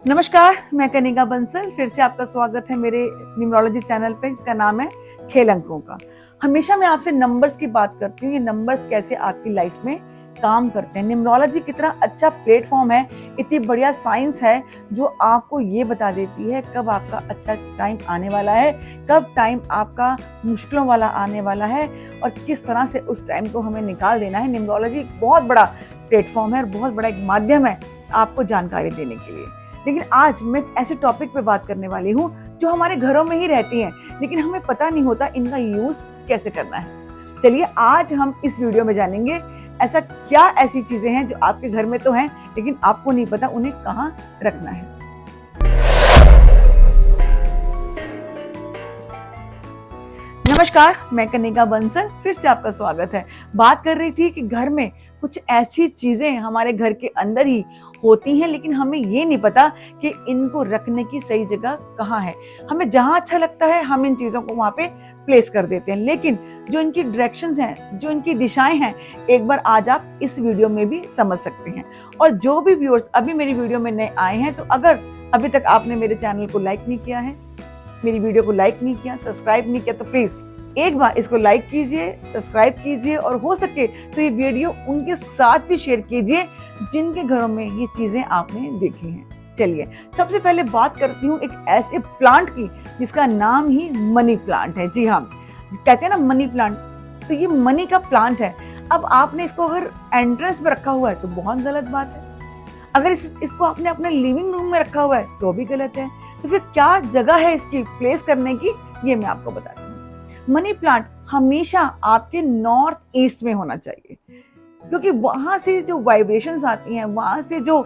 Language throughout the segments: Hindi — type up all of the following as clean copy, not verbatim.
नमस्कार, मैं कनिका बंसल फिर से आपका स्वागत है मेरे न्यूमरोलॉजी चैनल पे जिसका नाम है खेल अंकों का। हमेशा मैं आपसे नंबर्स की बात करती हूँ, ये नंबर्स कैसे आपकी लाइफ में काम करते हैं। न्यूमरोलॉजी कितना अच्छा प्लेटफॉर्म है, इतनी बढ़िया साइंस है जो आपको ये बता देती है कब आपका अच्छा टाइम आने वाला है, कब टाइम आपका मुश्किलों वाला आने वाला है और किस तरह से उस टाइम को हमें निकाल देना है। न्यूमरोलॉजी एक बहुत बड़ा प्लेटफॉर्म है और बहुत बड़ा एक माध्यम है आपको जानकारी देने के लिए। लेकिन आज मैं ऐसे टॉपिक पे बात करने वाली हूँ जो हमारे घरों में ही रहती हैं, लेकिन हमें पता नहीं होता इनका यूज कैसे करना है। चलिए आज हम इस वीडियो में जानेंगे ऐसा क्या ऐसी चीजें हैं जो आपके घर में तो हैं लेकिन आपको नहीं पता उन्हें कहाँ रखना है। नमस्कार, मैं कनिका बंसल फिर से आपका स्वागत है। बात कर रही थी कि घर में कुछ ऐसी चीजें हमारे घर के अंदर ही होती हैं लेकिन हमें ये नहीं पता कि इनको रखने की सही जगह कहाँ है। हमें जहाँ अच्छा लगता है हम इन चीजों को वहां पे प्लेस कर देते हैं, लेकिन जो इनकी डायरेक्शंस हैं, जो इनकी दिशाएं हैं, एक बार आज आप इस वीडियो में भी समझ सकते हैं। और जो भी व्यूअर्स अभी मेरी वीडियो में नए आए हैं, तो अगर अभी तक आपने मेरे चैनल को लाइक नहीं किया है, मेरी वीडियो को लाइक नहीं किया, सब्सक्राइब नहीं किया, तो प्लीज एक बार इसको लाइक कीजिए, सब्सक्राइब कीजिए और हो सके तो ये वीडियो उनके साथ भी शेयर कीजिए जिनके घरों में ये चीजें आपने देखी हैं। चलिए सबसे पहले बात करती हूँ एक ऐसे प्लांट की जिसका नाम ही मनी प्लांट है। जी हाँ, कहते हैं ना मनी प्लांट, तो ये मनी का प्लांट है। अब आपने इसको अगर एंट्रेंस में रखा हुआ है तो बहुत गलत बात है, अगर इसको आपने अपने लिविंग रूम में रखा हुआ है तो भी गलत है। तो फिर क्या जगह है इसकी प्लेस करने की, ये मैं आपको बताती हूँ। मनी प्लांट हमेशा आपके नॉर्थ ईस्ट में होना चाहिए, क्योंकि वहां से जो वाइब्रेशंस आती हैं, वहां से जो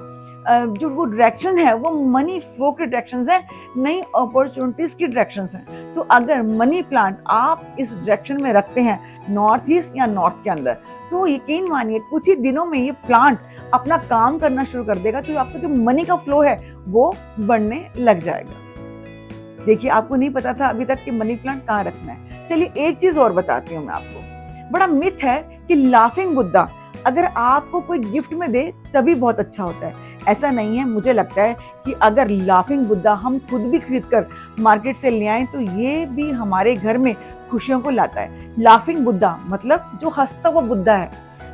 वो डायरेक्शन है वो मनी फ्लो के डायरेक्शंस है, नई अपॉर्चुनिटीज की डायरेक्शंस हैं। तो अगर मनी प्लांट आप इस डायरेक्शन में रखते हैं नॉर्थ ईस्ट या नॉर्थ के अंदर, तो यकीन मानिए कुछ ही दिनों में ये प्लांट अपना काम करना शुरू कर देगा। तो आपको जो मनी का फ्लो है वो बढ़ने लग जाएगा। देखिए आपको नहीं पता था अभी तक कि मनी प्लांट कहाँ रखना है। चलिए एक चीज और बताती हूँ मैं आपको। बड़ा मिथ है कि लाफिंग बुद्धा अगर आपको कोई गिफ्ट में दे तभी बहुत अच्छा होता है। ऐसा नहीं है। मुझे लगता है कि अगर लाफिंग बुद्धा हम खुद भी खरीद कर मार्केट से ले आए तो ये भी हमारे घर में खुशियों को लाता है। लाफिंग बुद्धा मतलब जो हंसता हुआ बुद्धा है।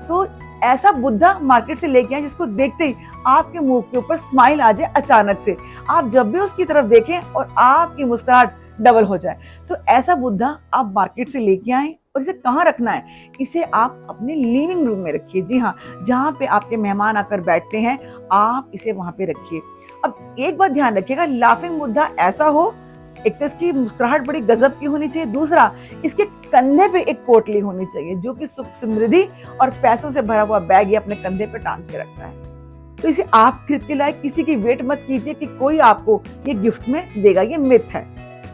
तो ऐसा बुद्धा मार्केट से लेके आए जिसको देखते ही आपके मुंह के ऊपर स्माइल आ जाए अचानक से, आप जब भी उसकी तरफ देखें और आपकी मुस्कुराहट डबल हो जाए। तो ऐसा बुद्धा आप मार्केट से लेके आए और इसे कहाँ रखना है, इसे आप अपने लिविंग रूम में रखिए। जी हाँ, जहाँ पे आपके मेहमान आकर बैठते हैं आप इसे वहां पे रखिए। अब एक बात ध्यान रखिएगा, लाफिंग बुद्धा ऐसा हो, एक तो इसकी मुस्कुराहट बड़ी गजब की होनी चाहिए, दूसरा इसके कंधे पे एक पोटली होनी चाहिए जो कि सुख समृद्धि और पैसों से भरा हुआ बैग ये अपने कंधे पे टांग के रखता है। तो इसे आप खरीद के लाए, किसी की वेट मत कीजिए कि कोई आपको ये गिफ्ट में देगा, ये मिथ है।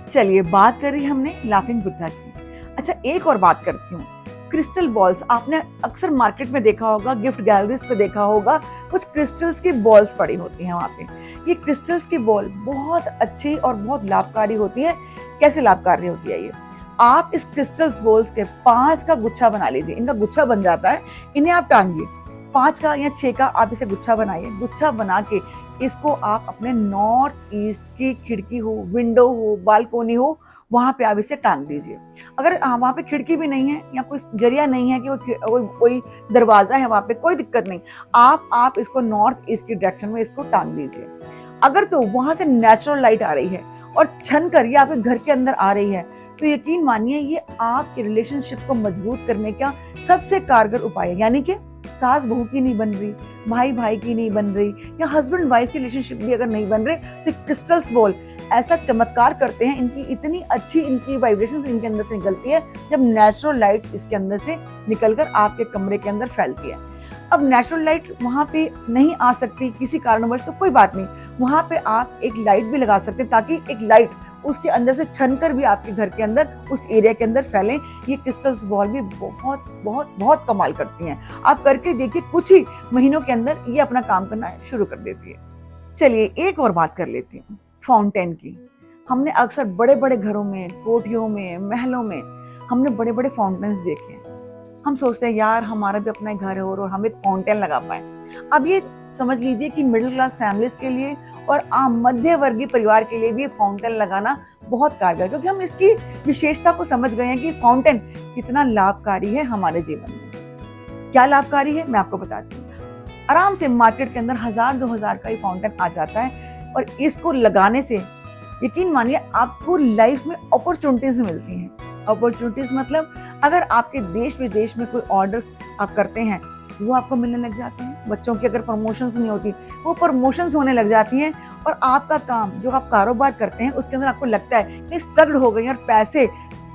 चलिए बात करी हमने लाफिंग बुद्धा की। अच्छा एक और बात करती हूँ, क्रिस्टल बॉल्स आपने अक्सर मार्केट में देखा होगा, गिफ्ट गैलरीज पे देखा होगा, कुछ क्रिस्टल्स की बॉल्स पड़ी होती हैं वहां पे। ये क्रिस्टल्स की बॉल बहुत अच्छी और बहुत लाभकारी होती है। कैसे लाभकारी होती है ये, आप इस क्रिस्टल्स बॉल्स के 5 का गुच्छा बना लीजिए, इनका गुच्छा बन जाता है, इन्हें आप टांगिए। 5 का या 6 का आप इसे गुच्छा बनाइए। गुच्छा बना के इसको आप अपने नॉर्थ ईस्ट की खिड़की हो, विंडो हो, बालकोनी हो, वहां पे आप इसे टांग दीजिए। अगर वहां पे खिड़की भी नहीं है या कोई जरिया नहीं है कि कोई दरवाजा है वहां पे, कोई दिक्कत नहीं, आप इसको नॉर्थ ईस्ट की डायरेक्शन में इसको टांग दीजिए। अगर तो वहां से नेचुरल लाइट आ रही है और छन कर ये आपके घर के अंदर आ रही है, तो यकीन मानिए ये आपके रिलेशनशिप को मजबूत करने का सबसे कारगर उपाय है। यानी कि सास बहू की नहीं बन रही, भाई भाई की नहीं बन रही, या हस्बैंड वाइफ की रिलेशनशिप भी अगर नहीं बन रहे, तो क्रिस्टल्स बॉल ऐसा चमत्कार करते हैं। इनकी इतनी अच्छी इनकी वाइब्रेशंस इनके अंदर से निकलती है जब नेचुरल लाइट इसके अंदर से निकलकर आपके कमरे के अंदर फैलती है। अब नेचुरल लाइट वहां पे नहीं आ सकती किसी कारणवश, तो कोई बात नहीं, वहां पे आप एक लाइट भी लगा सकते हैं ताकि एक लाइट उसके अंदर से छनकर भी आपके घर के अंदर उस एरिया के अंदर फैलें। ये क्रिस्टल्स बॉल भी बहुत बहुत बहुत कमाल करती हैं। आप करके देखिए, कुछ ही महीनों के अंदर ये अपना काम करना शुरू कर देती है। चलिए एक और बात कर लेती हूँ, फाउंटेन की। हमने अक्सर बड़े बड़े घरों में, कोठियों में, महलों में हमने बड़े बड़े फाउंटेन्स देखे हैं। हम सोचते हैं यार हमारा भी अपना घर है और हम एक फाउंटेन लगा पाए। अब ये समझ लीजिए कि मिडिल क्लास फैमिलीज के लिए और आम मध्य वर्गीय परिवार के लिए भी फाउंटेन लगाना बहुत कारगर, क्योंकि हम इसकी विशेषता को समझ गए हैं कि फाउंटेन कितना लाभकारी है हमारे जीवन में। क्या लाभकारी है मैं आपको बताती हूँ। आराम से मार्केट के अंदर 1000-2000 का ये फाउंटेन आ जाता है और इसको लगाने से यकीन मानिए आपको लाइफ में अपॉर्चुनिटीज मिलती हैं। अपॉर्चुनिटीज मतलब अगर आपके देश विदेश में कोई ऑर्डर्स आप करते हैं वो आपको मिलने लग जाते हैं। बच्चों की अगर प्रमोशंस नहीं होती वो प्रमोशंस होने लग जाती हैं और आपका काम जो आप कारोबार करते हैं उसके अंदर आपको लगता है कि स्ट्रगल हो गई और पैसे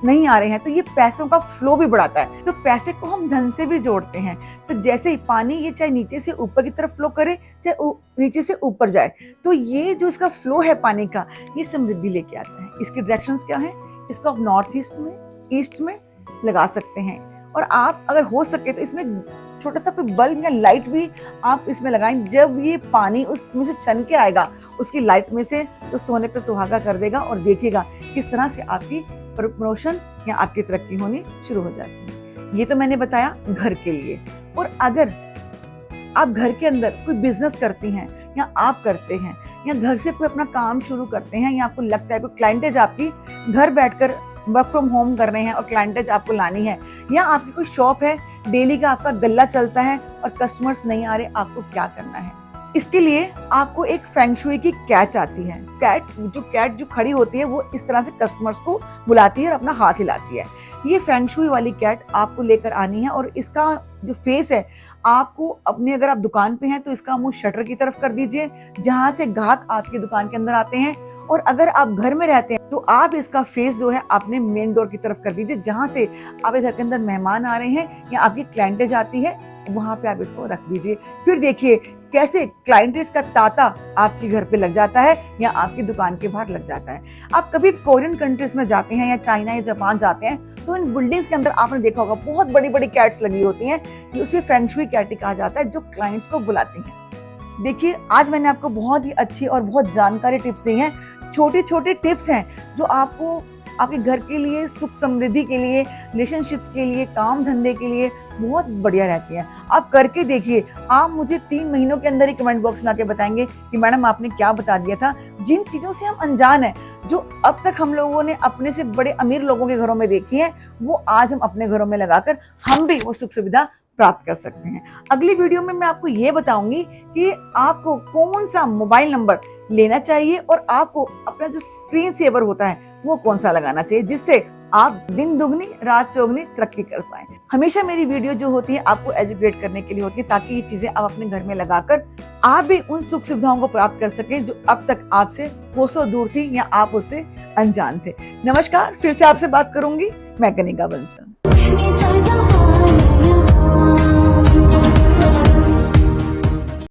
नहीं आ रहे हैं, तो ये पैसों का फ्लो भी बढ़ाता है। तो पैसे को हम धन से भी जोड़ते हैं। तो जैसे ही पानी ये चाहे नीचे से ऊपर की तरफ फ्लो करे चाहे नीचे से ऊपर जाए, तो ये जो इसका फ्लो है पानी का, ये समृद्धि लेके आता है। इसकी डायरेक्शंस क्या है? इसको आप नॉर्थ ईस्ट में, ईस्ट में लगा सकते हैं और आप अगर हो सके तो इसमें छोटा सा कोई बल्ब या लाइट भी आप इसमें लगाएं। जब ये पानी उसमें से छन के आएगा उसकी लाइट में से, तो सोने पे सुहागा कर देगा और देखिएगा किस तरह से आपकी प्रमोशन या आपकी तरक्की होनी शुरू हो जाती है। ये तो मैंने बताया घर के लिए। और अगर आप घर के अंदर कोई बिजनेस करती हैं या आप करते हैं या घर से कोई अपना काम शुरू करते हैं या आपको लगता है कोई क्लाइंटेज आपकी घर बैठकर वर्क फ्रॉम होम कर रहे हैं और क्लाइंटेज आपको लानी है, या आपकी कोई शॉप है, डेली का आपका गल्ला चलता है और कस्टमर्स नहीं आ रहे, आपको क्या करना है? इसके लिए आपको एक फेंग शुई की कैट आती है। कैट जो खड़ी होती है वो इस तरह से कस्टमर्स को बुलाती है और अपना हाथ हिलाती है। ये फेंग शुई वाली कैट आपको लेकर आनी है और इसका जो फेस है आपको अपने, अगर आप दुकान पे हैं तो इसका मुंह शटर की तरफ कर दीजिए जहां से ग्राहक आपकी दुकान के अंदर आते हैं, और अगर आप घर में रहते हैं तो आप इसका फेस जो है अपने मेन डोर की तरफ कर दीजिए जहां से आपके घर के अंदर मेहमान आ रहे हैं या आपकी क्लाइंटेज आती है, वहां पे आप इसको रख दीजिए। फिर देखिए कैसे क्लाइंटेज का तांता आपके घर पे लग जाता है या आपकी दुकान के बाहर लग जाता है। आप कभी कोरियन कंट्रीज में जाते हैं या चाइना या जापान जाते हैं तो इन बिल्डिंग्स के अंदर आपने देखा होगा बहुत बड़ी बड़ी कैट्स लगी होती हैं, उसे फेंग शुई कैट कहा जाता है जो क्लाइंट्स को बुलाती हैं। देखिए आज मैंने आपको बहुत ही अच्छी और बहुत जानकारी टिप्स दी हैं। छोटे छोटे टिप्स हैं जो आपको आपके घर के लिए, सुख समृद्धि के लिए, रिलेशनशिप्स के लिए, काम धंधे के लिए बहुत बढ़िया रहती हैं। आप करके देखिए। आप मुझे 3 महीनों के अंदर ही कमेंट बॉक्स में आके बताएंगे कि मैडम आपने क्या बता दिया था। जिन चीजों से हम अनजान हैं, जो अब तक हम लोगों ने अपने से बड़े अमीर लोगों के घरों में देखी है, वो आज हम अपने घरों में लगाकर हम भी वो सुख सुविधा प्राप्त कर सकते हैं। अगली वीडियो में मैं आपको ये बताऊंगी कि आपको कौन सा मोबाइल नंबर लेना चाहिए और आपको अपना जो स्क्रीन सेवर होता है वो कौन सा लगाना चाहिए, जिससे आप दिन दुगनी रात चौगनी तरक्की कर पाए। हमेशा मेरी वीडियो जो होती है आपको एजुकेट करने के लिए होती है, ताकि ये चीजें आप अपने घर में लगाकर आप भी उन सुख सुविधाओं को प्राप्त कर सकें जो अब तक आपसे कोसों दूर थी या आप उससे अनजान थे। नमस्कार, फिर से आपसे बात करूंगी मैं कनिका बंसल।